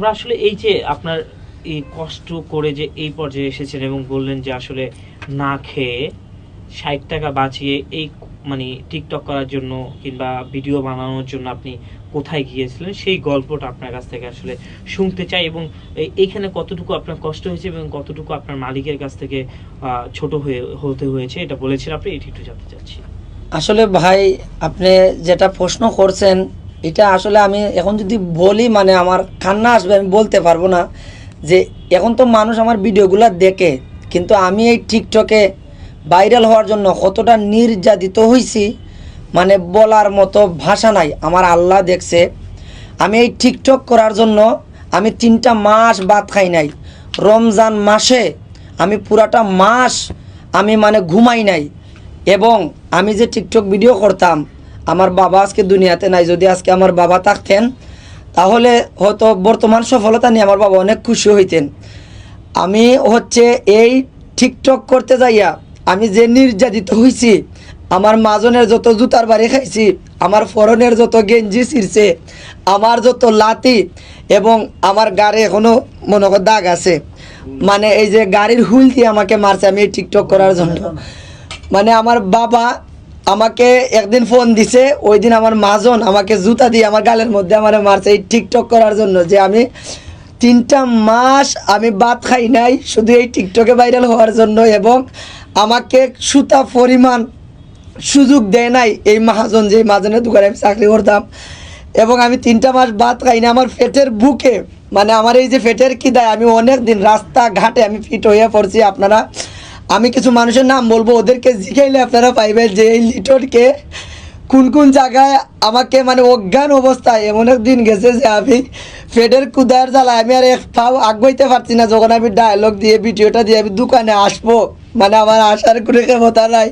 আমরা আসলে এই যে আপনার এই কষ্ট করে যে এই পর্যায়ে এসেছেন এবং বললেন যে আসলে না খেয়ে ৬০ টাকা বাঁচিয়ে এই মানে টিকটক করার জন্য কিংবা ভিডিও বানানোর জন্য আপনি কোথায় গিয়েছিলেন সেই গল্পটা আপনার কাছ থেকে আসলে শুনতে চাই এবং এইখানে কতটুকু আপনার কষ্ট হয়েছে এবং কতটুকু আপনার মালিকের কাছ থেকে ছোট হতে হয়েছে এটা বলেছেন আপনি, এটি একটু জানতে চাচ্ছি। আসলে ভাই আপনি যেটা প্রশ্ন করছেন এটা আসলে আমি এখন যদি বলি মানে আমার কান্না আসবে, আমি বলতে পারবো না। যে এখন তো মানুষ আমার ভিডিওগুলো দেখে, কিন্তু আমি এই টিকটকে ভাইরাল হওয়ার জন্য কতটা নির্যাতিত হয়েছি মানে বলার মতো ভাষা নাই। আমার আল্লাহ দেখছে, আমি এই টিকটক করার জন্য আমি 3টা মাস ভাত খাই নাই। রমজান মাসে আমি পুরাটা মাস আমি মানে ঘুমাই নাই। এবং আমি যে টিকটক ভিডিও করতাম, আমার বাবা আজকে দুনিয়াতে নাই, যদি আজকে আমার বাবা থাকতেন তাহলে হয়তো বর্তমান সফলতা নিয়ে আমার বাবা অনেক খুশি হইতেন। আমি হচ্ছে এই টিকটক করতে যাইয়া আমি যে নির্যাতিত হয়েছি, আমার মাজনের যত জুতার বাড়ি খাইছি, আমার ফরনের যত গেঞ্জি ছিঁড়ছে, আমার যত লাতি, এবং আমার গাড়ি এখনও মনে কর দাগ আছে, মানে এই যে গাড়ির হুইল দিয়ে আমাকে মারছে আমি এই টিকটক করার জন্য। মানে আমার বাবা আমাকে একদিন ফোন দিছে, ওই দিন আমার মাজন আমাকে জুতা দিয়ে আমার গালের মধ্যে আমার মারছে এই টিকটক করার জন্য, যে আমি 3টা মাস আমি ভাত খাই নাই শুধু এই টিকটকে ভাইরাল হওয়ার জন্য। এবং আমাকে সুতা পরিমাণ সুযোগ দেয় নাই এই মহাজন, যে মহাজনের দোকানে আমি চাকরি করতাম। এবং আমি 3টা মাস ভাত খাই না, আমার পেটের বুকে মানে আমার এই যে পেটের খিদায় আমি অনেক দিন রাস্তাঘাটে আমি ফিট হয়ে পড়ছি। আপনারা, আমি কিছু মানুষের নাম বলবো, ওদেরকে জিজ্ঞাইলে আপনারা পাইবেন যে এই লিটনকে কোন কোন জায়গায় আমাকে মানে অজ্ঞান অবস্থায় এমন একদিন গেছে যে আমি পেটের কুদার জ্বালায় আমি আর এক পাও আগাইতে পারছি না। যখন আমি ডায়লগ দিয়ে ভিডিওটা দিয়ে আমি দোকানে আসবো, মানে আমার আসার কোনো ক্ষমতা নাই।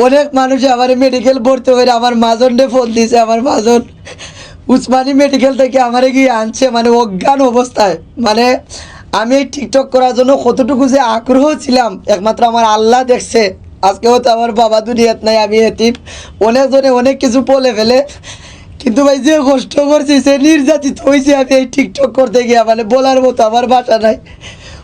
অনেক মানুষ আমার মেডিকেল ভর্তি করে আমার মাজনকে ফোন দিয়েছে, আমার মাজন উসমানী মেডিকেল থেকে আমারে গিয়ে আনছে মানে অজ্ঞান অবস্থায়। মানে আমি এই টিকটক করার জন্য কতটুকু যে আগ্রহ ছিলাম একমাত্র আমার আল্লাহ দেখছে। আজকে হয়তো আমার বাবা দুনিয়াত নাই, আমি এতিম, অনেকজনে অনেক কিছু বলে ফেলে, কিন্তু ভাই যে কষ্ট করছি সে নির্যাতিত হয়েছে আমি এই টিকটক করতে গিয়া, মানে বলার মতো আমার ভাষা নাই।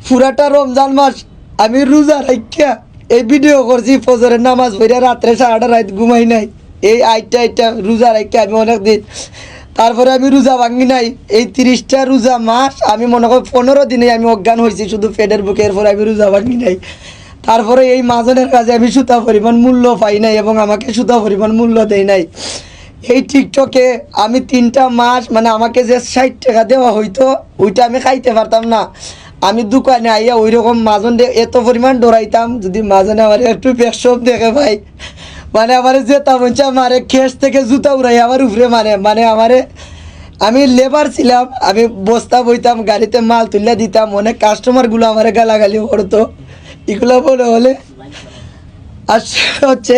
পুরাটা রমজান মাস আমি রোজা রাখিয়া এই ভিডিও করছি, ফজরের নামাজ পড়ে রাত্রে 8:30 রাত ঘুমাই নাই, এই আইটা রোজা রাখিয়া আমি অনেক দিন। তারপরে আমি রোজা ভাঙি নাই, এই 30টা রোজা মাস আমি মনে করি 15 দিনে আমি অজ্ঞান হয়েছি শুধু পেটের বুকে, এরপরে আমি রোজা ভাঙি নাই। তারপরে এই মাজনের কাজে আমি সুতা পরিমাণ মূল্য পাই নাই এবং আমাকে সুতা পরিমাণ মূল্য দেয় নাই। এই টিকটকে আমি 3টা মাস মানে আমাকে যে 60 টাকা দেওয়া হইতো ওইটা আমি খাইতে পারতাম না। আমি দোকানে আইয়া ওই রকম মাজন এত পরিমাণ ডরাইতাম, যদি মাজনে আমার একটু পেশব দেখে ভাই মানে আমার যেতাম হচ্ছে মারে খেস থেকে জুতা উড়াই আমার উপরে মানে আমারে, আমি লেবার ছিলাম, আমি বস্তা বইতাম, গাড়িতে মাল তুলে দিতাম, অনেক কাস্টমারগুলো আমার গালাগালি করতো। এগুলো বলে হলে আর হচ্ছে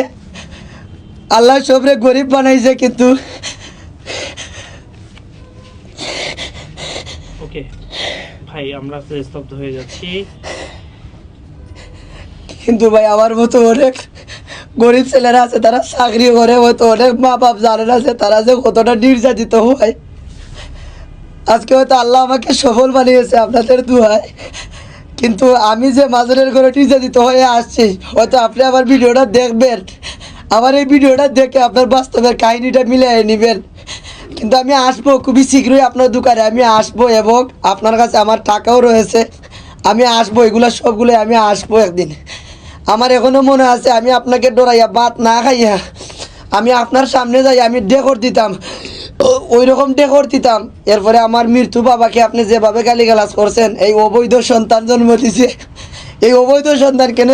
আল্লাহ সবরে গরিব বানাইছে, কিন্তু ওকে ভাই আমরা স্তব্ধ হয়ে যাচ্ছি। কিন্তু ভাই আমার মতো অনেক গরিব ছেলেরা আছে, তারা চাকরি করে, হয়তো অনেক মা বাপ জানে না যে তারা যে কতটা নির্যাতিত হয়। আজকে হয়তো আল্লাহ আমাকে সফল বানিয়েছে আপনাদের দুয়ায়, কিন্তু আমি যে মাজনের ঘরে নির্যাতিত হয়ে আসছি, হয়তো আপনি আমার ভিডিওটা দেখবেন, আমার এই ভিডিওটা দেখে আপনার বাস্তবের কাহিনিটা মিলিয়ে নেবেন। কিন্তু আমি আসবো খুবই শীঘ্রই আপনার দোকানে, আমি আসবো এবং আপনার কাছে আমার টাকাও রয়েছে, আমি আসবো, এগুলো সবগুলো আমি আসবো একদিন। আমার এখনও মনে আছে আমি আপনাকে ডরাইয়া ভাত না খাইয়া আমি আপনার সামনে যাই আমি ডেকর দিতাম, ওই রকম ডেকর দিতাম। এরপরে আমার মৃত্যু বাবাকে আপনি যেভাবে গালিগালাজ করছেন, এই অবৈধ সন্তান জন্ম দিছে, এই অবৈধ সন্তান কেন